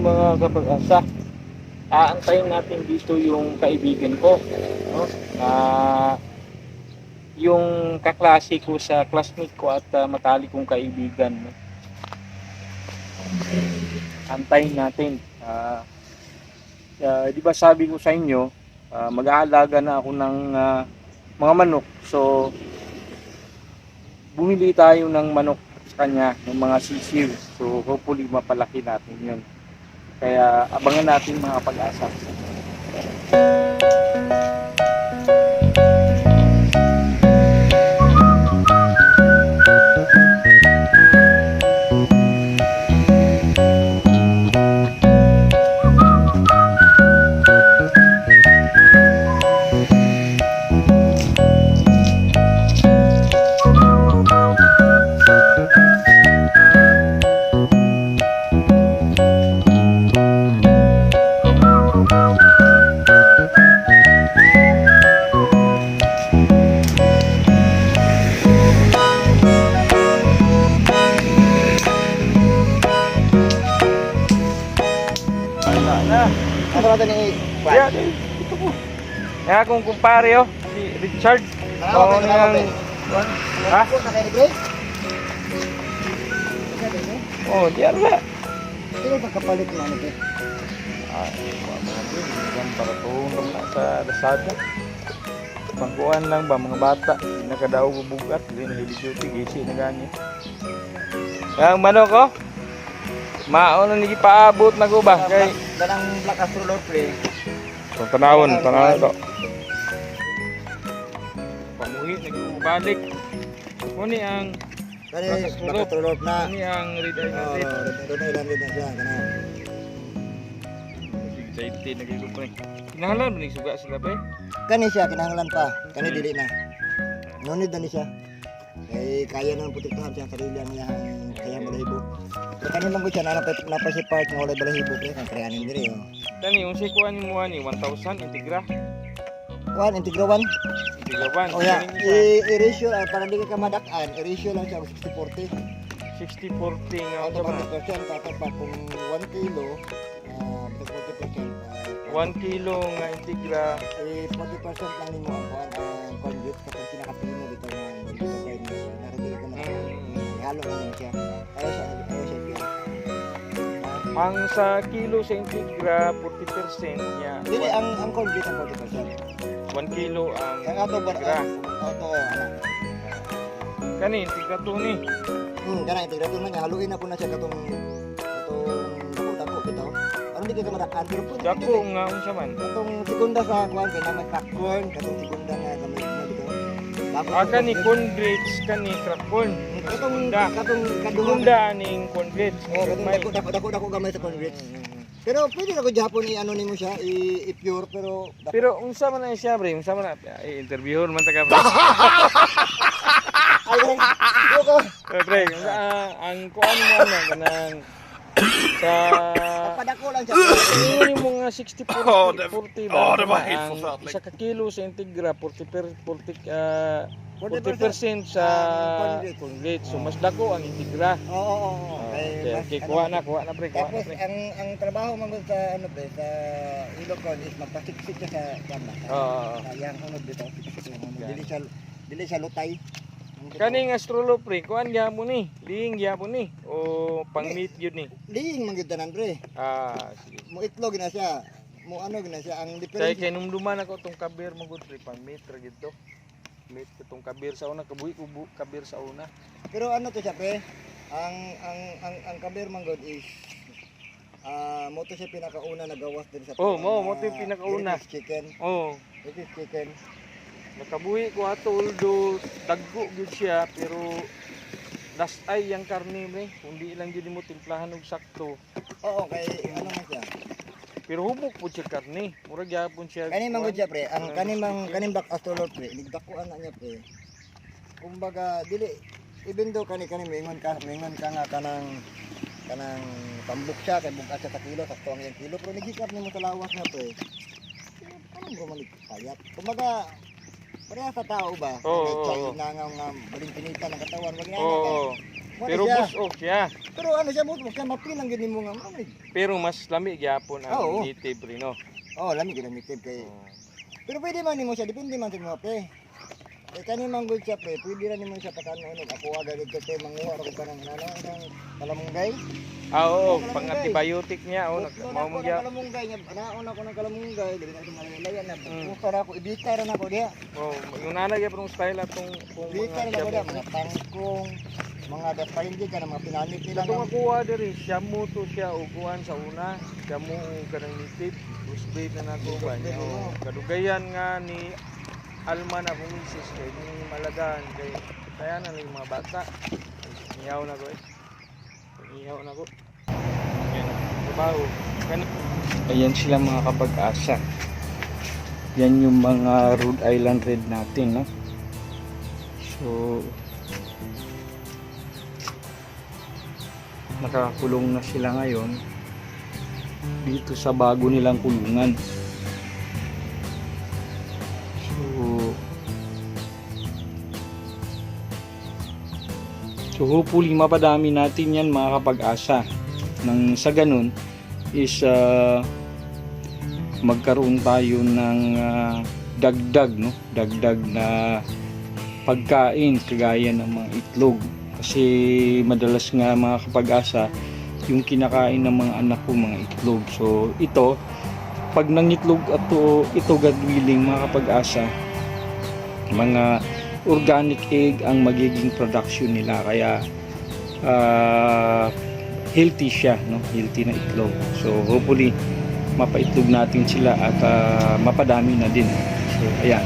mga kapag-asa. Aantayin natin dito yung kaibigan ko, no? Yung kaklase ko sa classmate ko at matali kong kaibigan, no? Antayin natin. Di ba sabi ko sa inyo, mag-aalaga na ako ng mga manok. So, bumili tayo ng manok sa kanya, ng mga sisiw. So, hopefully mapalaki natin yun. Kaya abangan natin mga pag-asa. Ano natin ni Yeah, ito po. Yan akong kumpare, oh, si Richard. Oo, niyang... Ha? Oh, diyan ba? Sino pagkapalit mo ano ito? Yan para tulong na sa Lazada. Pangkuhan lang ba, mga bata. Nakadaog bubugat, hindi na heavy duty, gisi na ganyan. Yang manok, oh. Mauna nigi paabot na ko ba kay danang black astrology. So tanawon to. Pamuhi nagbalik. Kuni ang Kani black astrology na. Kuni ang red eye natin. Doon ilan rin na siya kana. Safety nagigupre. Kinahanglan ba ning suga sila ba? Kani siya kinahanglan pa. Kani dili na. Nunid na ni siya. Kay kaya nang protektahan siya sarili niya kaya balahibo. Kani man gud siya na si part nga wala balahibo kay kan kreanin diri oh. Kani unsay kuan mo ani 1000 integra. Kuan integra 1. Integra 1. Oh ya, i-ratio para di ka madak-an, i-ratio lang siya 60-40. 60-40 nga Auto ba? 40% tapos pa kung 1 kilo 40%. 1 kilo nga integra 40% lang nimo ang kuan ang conduit kapag pinakapino bitaw na dito kay naradili ka man. Halo lang siya. Ayo siya ang sa kilo sa integra 40% niya. dili ang conduit ang 40%. 1 kilo ang Ang ato ba integra. auto ana. Kani integra to ni. Kana integra to man haluin na po na siya katong dako bitaw. Aron di ka madakan pero pwede. Dako nga unsa man. Katong segunda sa kuan kay naman popcorn katong segunda nga gamay na dito. Kani congrats kani crab corn. Katong kaduhon. Segunda aning congrats. Oh, katong dako gamay sa congrats. Pero pwede na ko Japon i-ano nimo siya i-pure Pero unsa man na siya bre? Unsa man na interviewon man ta ka bre. ay ko Bre, ang kuan mo na kanang sa padako lang siya. Ini mo nga 60 40 ba? Ang isa ka kilo sa integra 40% sa congrats. So mas dako ang integra. Oo. Okay, kuha na pre. Tapos ang trabaho man gud sa ano pre sa Ilocos is magpasiksik siya sa kama. Yang unod dito. Dili siya lutay. Kaning astrolo pre, kuan gyapon ni, liing gyapon ni o pang-meat yun ni. Liing man gud tanan pre. Sige. Mo itlog na siya. Mo ano gina siya ang Kay difference. numduman ako tong kabir mo gud pre, pang-meat ra gid to. Meat tong kabir sa una, kabuhi ko kabir sa una. Pero ano to siya pre? Ang kabir man gud is mo to siya pinakauna nagawas din sa mo to yung pinakauna. Chicken. It is chicken. Nakabuhi ko ato although daggo gud siya pero last ay yang karne pre, kundi lang gid mo timplahan og sakto. Oo, kay ano man siya. Pero hubog po siya karne, murag gyapon siya. Kani man gud siya pre, ang kaning back astrolot pre, nigdakuan na niya pre. Kumbaga dili even though kani mingon ka nga kanang pambuk siya kay bugas siya sa kilo sakto ang iyang kilo pero nigikap nimo sa lawas na pre. Anong bumalik payat? Kumbaga pareha sa tao ba? Oo. Nangaw nga baling pinita ng katawan, wag na. Mo Pero siya. busog siya. Pero ano siya mo kay mapilang gid nimo nga mamig. Pero mas lami gyapon ang Oo. native rin, no? Oh, lami gid ang native kay. Pero pwede man nimo siya, depende man sa mo pre. Kay kani manggol siya pre, pwede ra nimo siya pakano ako aga dito pre manguha ra ko kanang ano kanang kalamunggay. Ah, oo, Kalamunggay. pang-antibiotic niya, oh, mao mo Mao gyap. kalamunggay niya, anaon ako ng kalamunggay, dili na ko malalayan na. Mm. Buka ra ako, ibitay ra nako diha. Oh, yung nanay gyapon style atong kung Ibitay mga ra nako diha, shamu. mga tangkong, mga dapaindi ka na mga pinanit nila. Katong makuha diri, shamu to siya uguan sa una, shamu kanang native, busbait na nato ba niya. Oh, kadugayan nga ni Alman akong misis kay yung malagaan kay kaya na yung mga bata. Iyaw na ko eh. Iyaw na ko. Yan ang trabaho. Ayan sila mga kapag-asa. Yan yung mga Rhode Island Red natin, no? So nakakulong na sila ngayon dito sa bago nilang kulungan. So hopefully mapadami natin yan mga kapag-asa. Nang sa ganun is magkaroon tayo ng dagdag, no? Dagdag na pagkain kagaya ng mga itlog. Kasi madalas nga mga kapag-asa yung kinakain ng mga anak ko mga itlog. So ito, pag nangitlog at ito God willing mga kapag-asa, mga organic egg ang magiging production nila, kaya healthy siya, no? Healthy na itlog. So hopefully mapaitlog natin sila at mapadami na din. So ayan,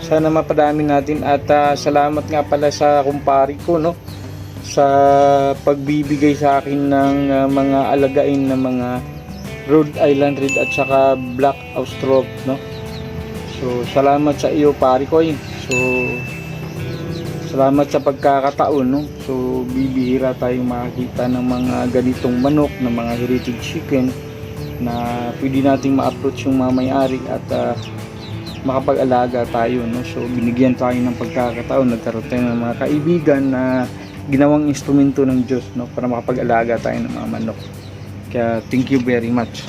sana mapadami natin at salamat nga pala sa kumpari ko, no, sa pagbibigay sa akin ng mga alagain na mga Rhode Island Red at saka Black Australorp, no. So salamat sa iyo pare ko. So salamat sa pagkakataon, no. So bibihira tayong makakita ng mga ganitong manok, ng mga heritage chicken na pwede nating ma-approach yung mga may-ari at makapag-alaga tayo, no. So binigyan tayo ng pagkakataon, nagkaroon tayo ng mga kaibigan na ginawang instrumento ng Diyos, no, para makapag-alaga tayo ng mga manok. Kaya thank you very much.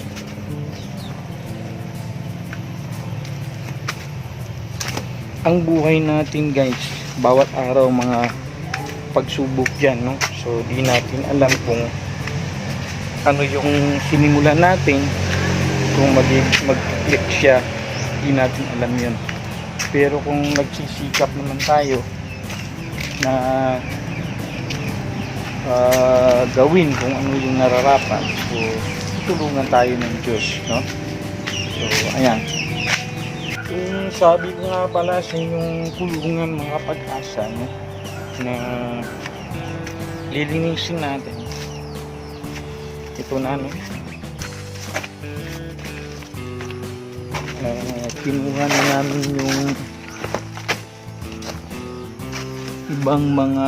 Ang buhay natin guys, bawat araw mga pagsubok yan, no. So di natin alam kung ano yung sinimulan natin, kung mag-click siya, di natin alam yun. Pero kung nagsisikap naman tayo na gawin kung ano yung nararapat, so tulungan tayo ng Diyos, no. So ayan, yung sabi ko nga pala sa inyong kulungan mga pag-asa, no, na lilinisin natin ito na, no. Kinuha na namin yung ibang mga,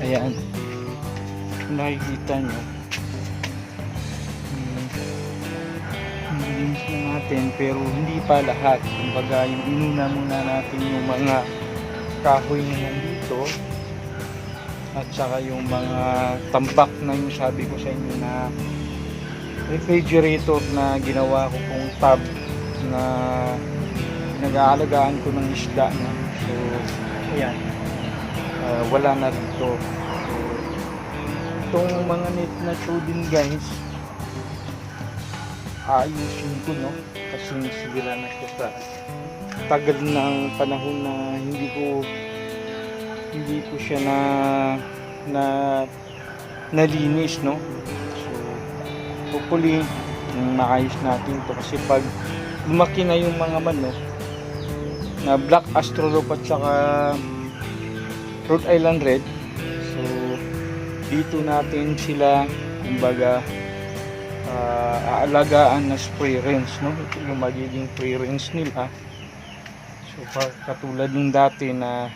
ayan, nakikita nyo, nilinis na natin pero hindi pa lahat. Kumbaga yung inuna muna natin yung mga kahoy na nandito at saka yung mga tambak na yung sabi ko sa inyo na refrigerator na ginawa ko kung tab na nag-aalagaan ko ng isda na. So ayan, wala na dito. So itong mga net na to din guys, ayusin ko, no, kasi sira na siya sa tagal ng panahon na hindi ko siya nalinis, no. So hopefully maayos natin to, kasi pag lumaki na yung mga manok na Black Australorp at saka Rhode Island Red, so dito natin sila kumbaga aalagaan na spray range, no. Ito yung magiging free range nila. So katulad nung dati na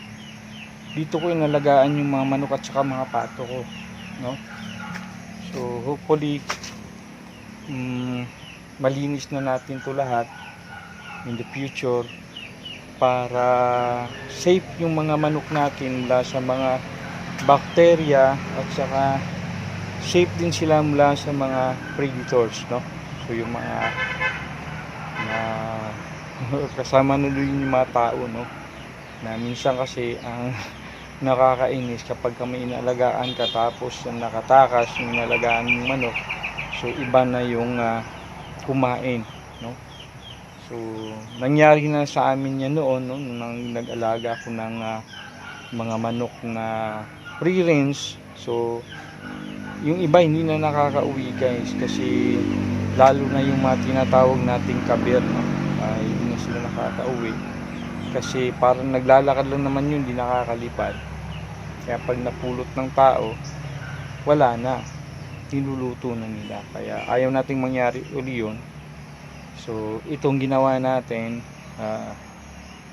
dito ko inalagaan yung mga manok at saka mga pato ko, no. So hopefully malinis na natin to lahat in the future para safe yung mga manok natin mula sa mga bacteria at saka safe din sila mula sa mga predators, no? So yung mga na kasama na rin yung mga tao, no? Na minsan kasi ang nakakainis kapag may inalagaan ka tapos nakatakas yung inalagaan ng manok, so iba na yung kumain, no? So nangyari na sa amin yan noon, no? Nung nag-alaga ako ng mga manok na free range. So yung iba hindi na nakakauwi, guys, kasi lalo na yung mga tinatawag nating kabir, no? Hindi na sila nakakauwi kasi parang naglalakad lang naman yun, hindi nakakalipad. Kaya pag napulot ng tao, wala na, niluluto na nila. Kaya ayaw nating mangyari uli yun. So itong ginawa natin,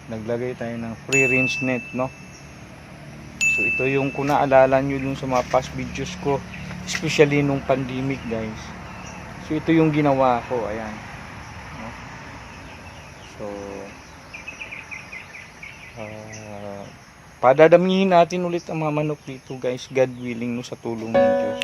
naglagay tayo ng free range net, no? So ito yung kung naalala nyo dun sa mga past videos ko, especially nung pandemic, guys. So ito yung ginawa ko, ayan, no? So padadamihin natin ulit ang mga manok dito, guys, God willing, no, sa tulong ng Diyos.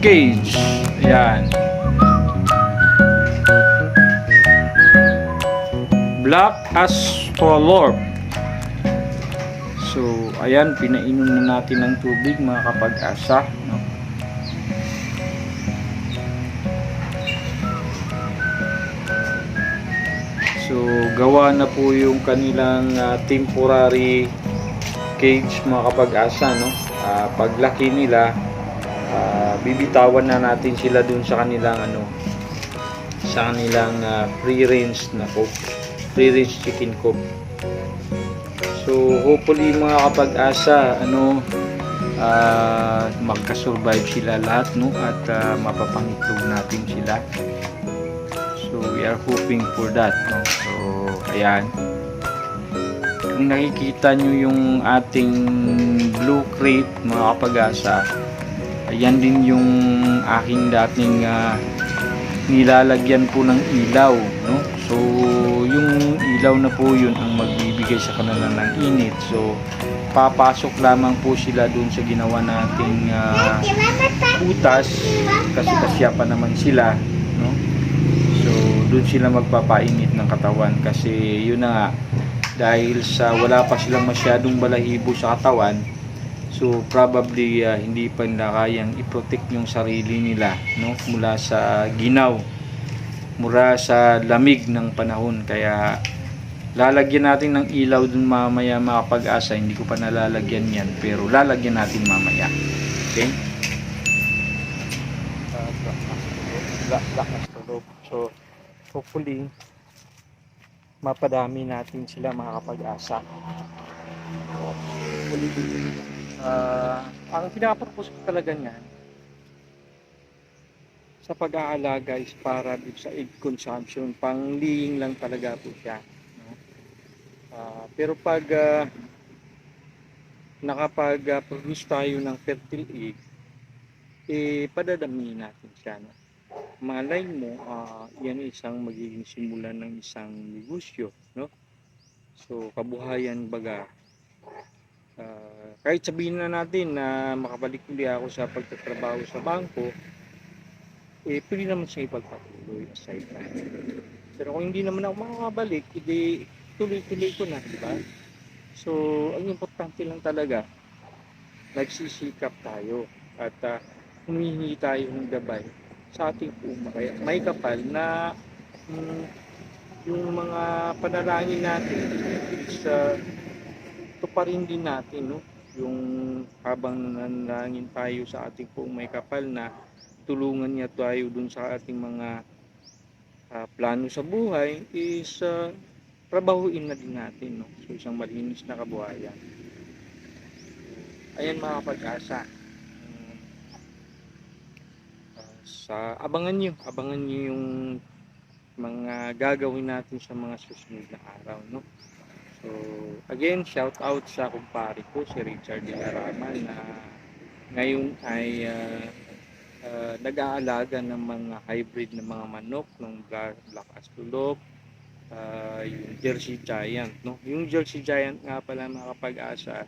cage. Ayan. Black Astrolorp. So, ayan, pinainom na natin ng tubig mga kapag-asa, no? So, gawa na po yung kanilang temporary cage mga kapag-asa, no? Paglaki nila, bibitawan na natin sila dun sa kanilang free range na coop, free range chicken coop. So, hopefully mga kapag-asa, magka-survive sila lahat, no? At mapapangitlog natin sila. So, we are hoping for that, no? So, ayan. Kung nakikita nyo yung ating blue crate, mga kapag-asa, ayan din yung aking dating nilalagyan po ng ilaw, no? So, yung ilaw na po yun ang magbibigay sa kanila ng init. So, papasok lamang po sila dun sa ginawa nating butas, kasi kasya pa naman sila, no? So, doon sila magpapainit ng katawan kasi yun na nga, dahil sa wala pa silang masyadong balahibo sa katawan, so probably hindi pa nila kayang i-protect yung sarili nila, no, mula sa ginaw, mula sa lamig ng panahon. Kaya lalagyan natin ng ilaw dun mamaya mga kapag-asa. Hindi ko pa nalalagyan yan, pero lalagyan natin mamaya. Okay? So, hopefully, mapadami natin sila mga kapag-asa. Hopefully, ang pinaka-purpose ko talaga niyan sa pag-aalaga is para sa egg consumption. Pang-laying lang talaga po siya, no? Pero pag nakapag-produce tayo ng fertile egg, padadamihin natin siya, no? Malay mo, yan isang magiging simulan ng isang negosyo, no? So, kabuhayan baga. Kahit sabihin na natin na makabalik uli ako sa pagtatrabaho sa bangko, pwede naman siya ipagpatuloy aside na. Pero kung hindi naman ako makakabalik, tuloy-tuloy ko na, di ba? So, ang importante lang talaga, nagsisikap tayo at humihingi tayo ng gabay sa ating may kapal na yung mga panalangin natin is tuparin din natin, no? Yung habang nanalangin tayo sa ating poong may kapal na tulungan niya tayo dun sa ating mga plano sa buhay is trabahuin na din natin, no? So, isang malinis na kabuhayan. Ayan mga kapag-asa, abangan nyo yung mga gagawin natin sa mga susunod na araw, no? So, again, shout out sa kumpare ko, si Richard Dilaraman, na ngayon ay nag-aalaga ng mga hybrid na mga manok, ng Black Astrolorp, yung Jersey Giant, no? Yung Jersey Giant nga pala mga kapag-asa,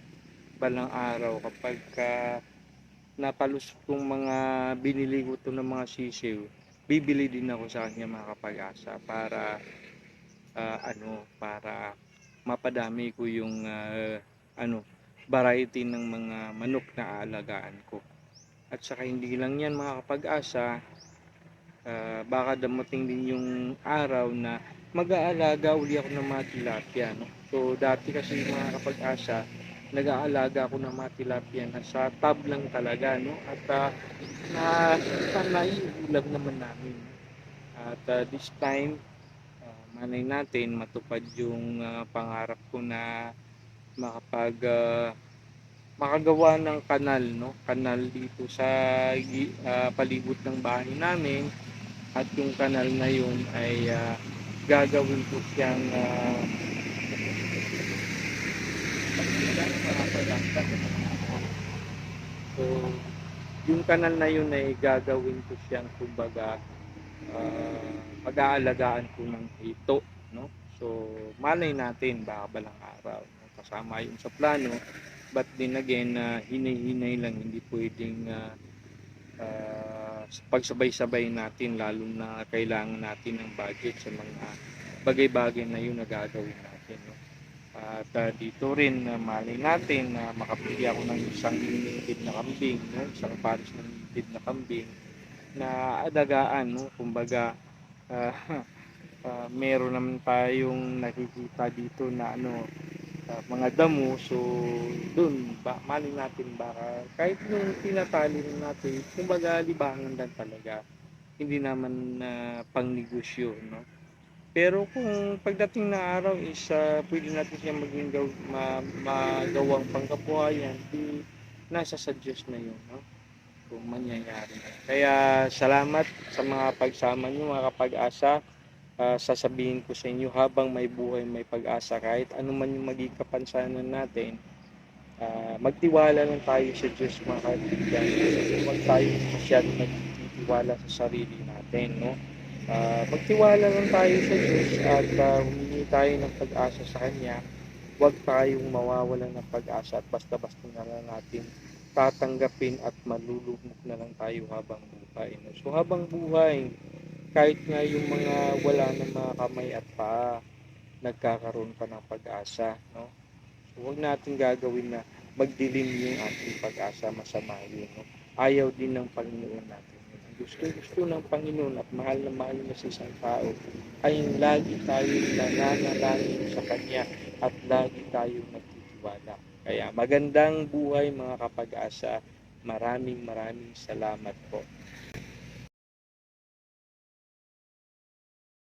balang araw kapag napalusot kong mga binili ko to ng mga sisiw, bibili din ako sa kanya mga kapag-asa para para mapadami ko yung variety ng mga manok na aalagaan ko. At saka hindi lang yan mga kapag-asa, baka damating din yung araw na mag-aalaga uli ako ng mga tilapia, no? So dati kasi mga kapag-asa, nag-aalaga ako ng mga tilapia na sa tub lang talaga, no? At naiulam naman namin. At this time, malay natin matupad yung pangarap ko na makagawa ng kanal, no? Kanal dito sa palibot ng bahay namin, at yung kanal na yun ay gagawin ko siyang so yung kanal na yun ay gagawin ko siyang kumbaga pag-aalagaan ko ng hito, no? So malay natin baka balang araw, no? Kasama yun sa plano, but din again hinay-hinay lang, hindi pwedeng pagsabay-sabay natin, lalo na kailangan natin ng budget sa mga bagay-bagay na yun na gagawin natin, no? At dito rin malay natin na makapili ako ng isang limited na kambing, no? Isang pares ng limited na kambing na adagaan, no? Kumbaga, ah, meron naman tayong nakikita dito na mga damo, so dun malay natin baka kahit yung tinatali natin, kumbaga libangan lang talaga, hindi naman pangnegosyo, no? Pero kung pagdating na araw is pwede natin siya maging magawang pangkabuhayan, di nasa sa Diyos na yun, no? Kung mangyayari. Kaya salamat sa mga pagsama nyo, mga kapag-asa. Sasabihin ko sa inyo, habang may buhay, may pag-asa, kahit ano man yung maging kapansanan natin, magtiwala lang tayo sa Diyos, mga kaibigan. Huwag tayo masyadong nagtitiwala sa sarili natin, no? Magtiwala lang tayo sa Diyos at humingi tayo ng pag-asa sa Kanya. Huwag tayong mawawalan ng pag-asa at basta-basta na lang natin tatanggapin at malulugmok na lang tayo habang buhay, no? So habang buhay, kahit nga yung mga wala ng mga kamay at paa, nagkakaroon pa ng pag-asa, no? So huwag natin gagawin na magdilim yung ating pag-asa, masama yun, no? Ayaw din ng Panginoon natin. Gusto ng Panginoon at mahal na sa isang tao ay lagi tayong nananalangin sa Kanya at lagi tayong nagtitiwala. Kaya magandang buhay, mga kapag-asa. Maraming salamat po.